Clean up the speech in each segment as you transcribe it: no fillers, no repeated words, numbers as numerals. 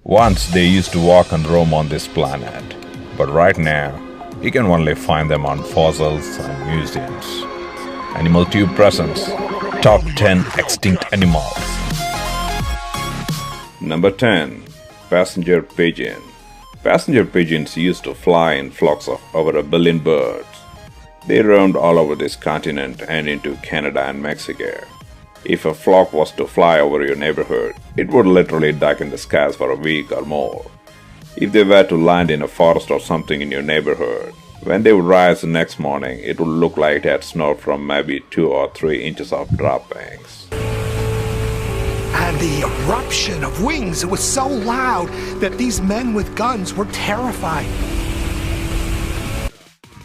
Once they used to walk and roam on this planet, but right now you can only find them on fossils and museums. Animal Tube presents Top 10 Extinct Animals. Number 10. Passenger Pigeon. Passenger pigeons used to fly in flocks of over 1 billion birds. They roamed all over this continent and into Canada and Mexico. If a flock was to fly over your neighborhood, it would literally duck in the skies for a week or more. If they were to land in a forest or something in your neighborhood, when they would rise the next morning, it would look like it had snowed from maybe 2 or 3 inches of droppings. And the eruption of wings, it was so loud that these men with guns were terrified.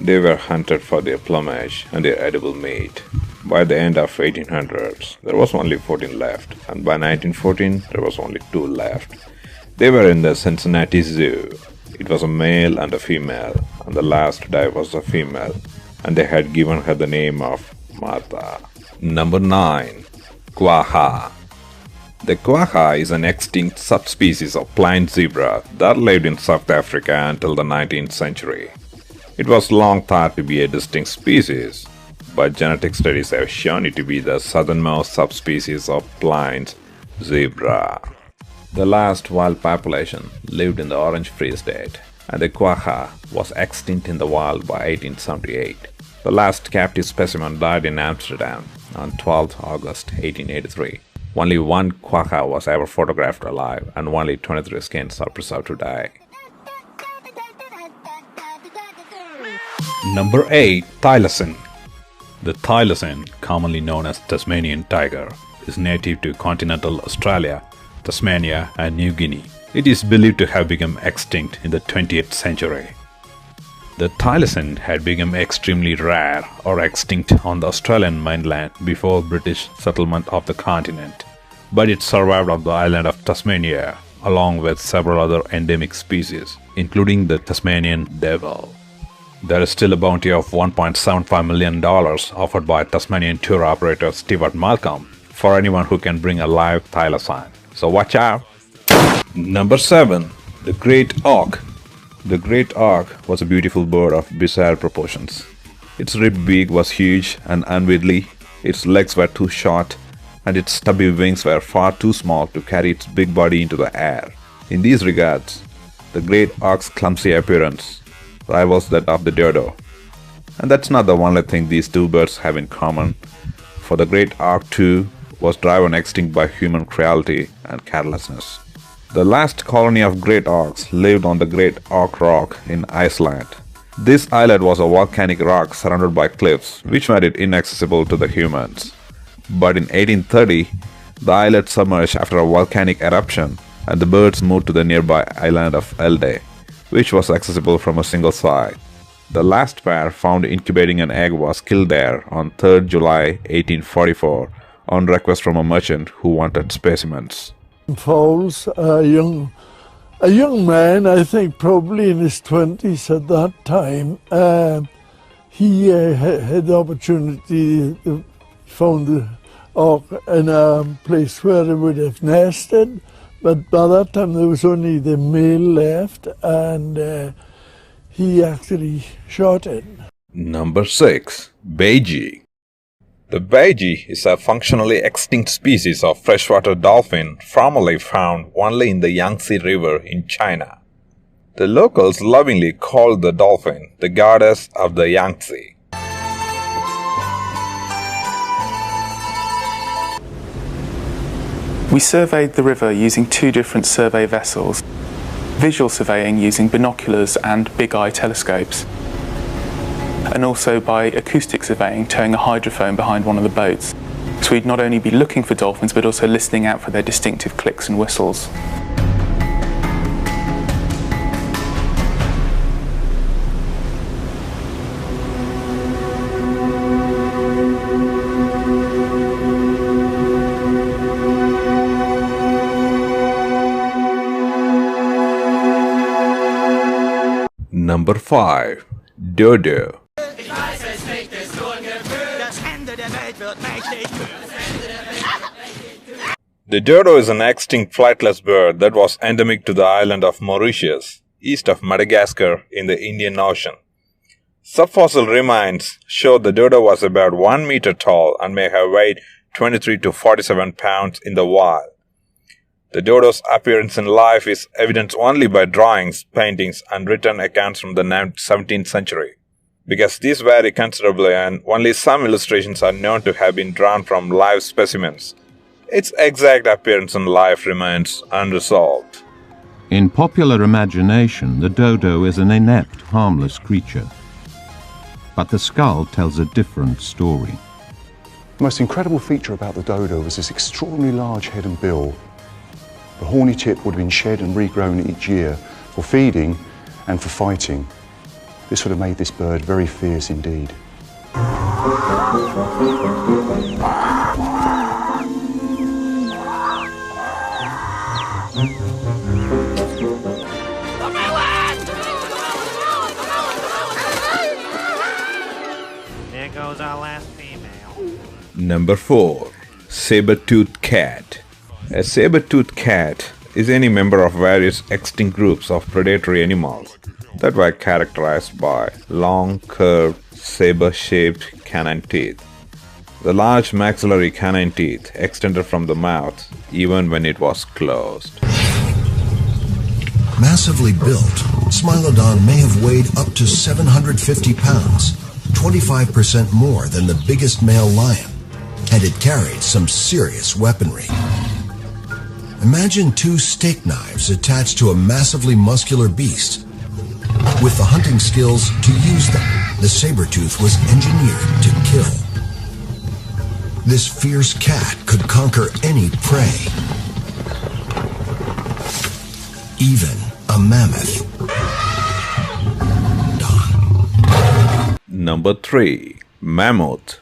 They were hunted for their plumage and their edible meat. By the end of 1800s, there was only 14 left, and by 1914, there was only 2 left. They were in the Cincinnati Zoo. It was a male and a female, and the last to die was a female, and they had given her the name of Martha. Number 9. Quagga. The quagga is an extinct subspecies of plain zebra that lived in South Africa until the 19th century. It was long thought to be a distinct species, but genetic studies have shown it to be the southernmost subspecies of plains zebra. The last wild population lived in the Orange Free State, and the quagga was extinct in the wild by 1878. The last captive specimen died in Amsterdam on 12 August 1883. Only 1 quagga was ever photographed alive, and only 23 skins are preserved today. Number 8. Thylacine. The thylacine, commonly known as Tasmanian tiger, is native to continental Australia, Tasmania and New Guinea. It is believed to have become extinct in the 20th century. The thylacine had become extremely rare or extinct on the Australian mainland before British settlement of the continent, but it survived on the island of Tasmania along with several other endemic species, including the Tasmanian devil. There is still a bounty of $1.75 million offered by Tasmanian tour operator Stewart Malcolm for anyone who can bring a live thylacine. So watch out! Number 7. The Great Auk. The Great Auk was a beautiful bird of bizarre proportions. Its ribbed beak was huge and unwieldy, its legs were too short, and its stubby wings were far too small to carry its big body into the air. In these regards, the Great Auk's clumsy appearance rivals that of the dodo. And that's not the only thing these two birds have in common, for the Great Auk too was driven extinct by human cruelty and carelessness. The last colony of Great Auks lived on the Great Auk Rock in Iceland. This islet was a volcanic rock surrounded by cliffs, which made it inaccessible to the humans. But in 1830, the islet submerged after a volcanic eruption, and the birds moved to the nearby island of Elde, which was accessible from a single side. The last pair found incubating an egg was killed there on 3rd July 1844 on request from a merchant who wanted specimens. Fowles, a young man, I think probably in his 20s at that time, he had the opportunity to found the auk in a place where it would have nested, but by that time there was only the male left, and he actually shot it. Number 6. Beige. The beige is a functionally extinct species of freshwater dolphin formerly found only in the Yangtze River in China. The locals lovingly called the dolphin the goddess of the Yangtze. We surveyed the river using 2 different survey vessels, visual surveying using binoculars and big eye telescopes, and also by acoustic surveying, towing a hydrophone behind one of the boats. So we'd not only be looking for dolphins but also listening out for their distinctive clicks and whistles. Number 5. Dodo. The dodo is an extinct flightless bird that was endemic to the island of Mauritius, east of Madagascar in the Indian Ocean. Subfossil remains show the dodo was about 1 meter tall and may have weighed 23 to 47 pounds in the wild. The dodo's appearance in life is evidenced only by drawings, paintings, and written accounts from the 17th century. Because these vary considerably and only some illustrations are known to have been drawn from live specimens, its exact appearance in life remains unresolved. In popular imagination, the dodo is an inept, harmless creature. But the skull tells a different story. The most incredible feature about the dodo was this extraordinarily large head and bill. The horny tip would have been shed and regrown each year for feeding and for fighting. This would have made this bird very fierce indeed. There goes our last female. Number 4. Saber-toothed cat. A saber-toothed cat is any member of various extinct groups of predatory animals that were characterized by long, curved, saber-shaped canine teeth. The large maxillary canine teeth extended from the mouth even when it was closed. Massively built, Smilodon may have weighed up to 750 pounds, 25% more than the biggest male lion, and it carried some serious weaponry. Imagine 2 steak knives attached to a massively muscular beast. With the hunting skills to use them, the saber-tooth was engineered to kill. This fierce cat could conquer any prey, even a mammoth. Number 3. Mammoth.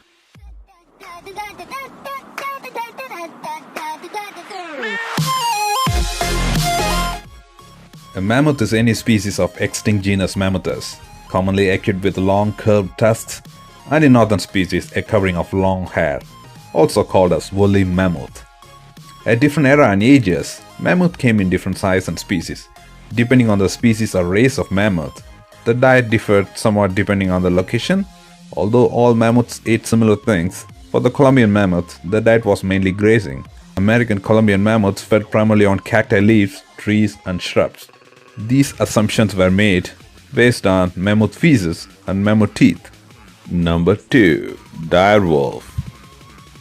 A mammoth is any species of extinct genus Mammuthus, commonly equipped with long curved tusks, and in northern species a covering of long hair, also called as woolly mammoth. At different era and ages, mammoth came in different size and species. Depending on the species or race of mammoth, the diet differed somewhat depending on the location. Although all mammoths ate similar things, for the Colombian mammoth, the diet was mainly grazing. American Colombian mammoths fed primarily on cacti leaves, trees, and shrubs. These assumptions were made based on mammoth feces and mammoth teeth. Number 2. Direwolf.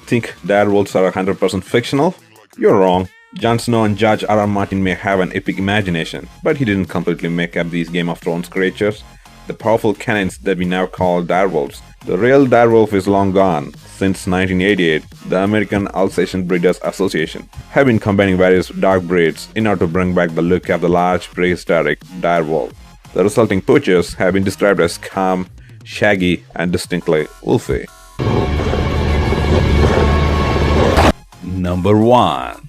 Think direwolves are 100% fictional? You're wrong. Jon Snow and George R. R. Martin may have an epic imagination, but he didn't completely make up these Game of Thrones creatures. The powerful canines that we now call direwolves. The real direwolf is long gone. Since 1988, the American Alsatian Breeders Association have been combining various dog breeds in order to bring back the look of the large prehistoric direwolf. The resulting pooches have been described as calm, shaggy, and distinctly wolfy. Number 1.